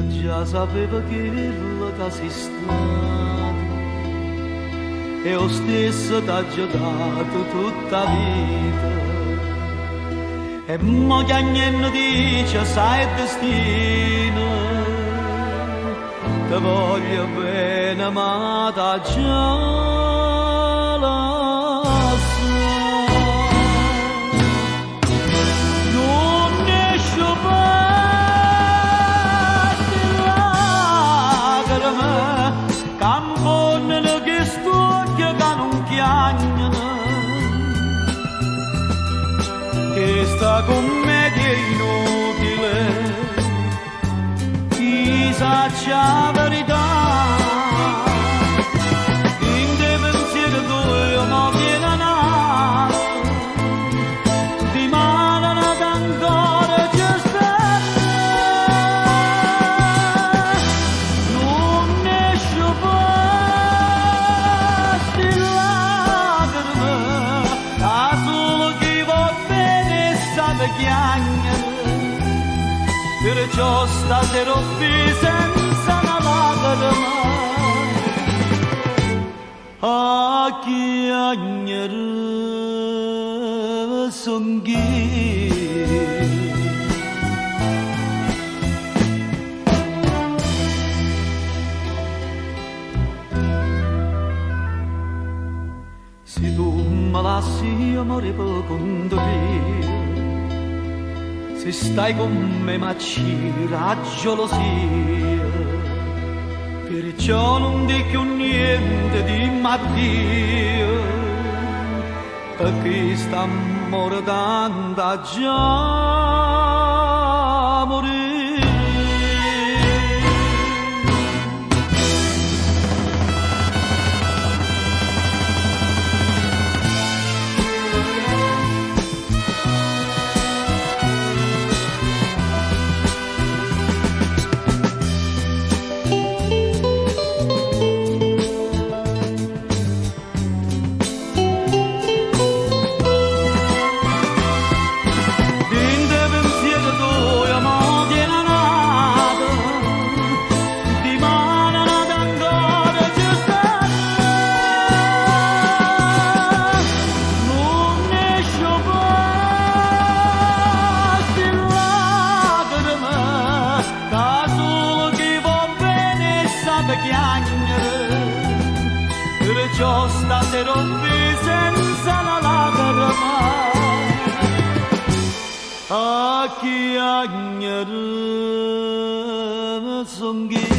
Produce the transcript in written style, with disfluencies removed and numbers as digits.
già sapeva che la sei stato e lo stesso t'ha già dato tutta vita e mo che niente dice sai il destino ti voglio bene ma t'ha già questa commedia inutile chissà c'è la verità in te pensiero tuo ma viene nato di mano ancora c'è stata non esce fuori lacrime a solo chi va bene chiagnere perciò stasera qui senza una lacrima a chiagnere son chi se tu me lasci amore per conto mio se stai con me m'accira gelosia perciò non dico niente di Mattia perché sta amore tanta già morire perciò stasera qui senza la lacrima a chiagnere son chi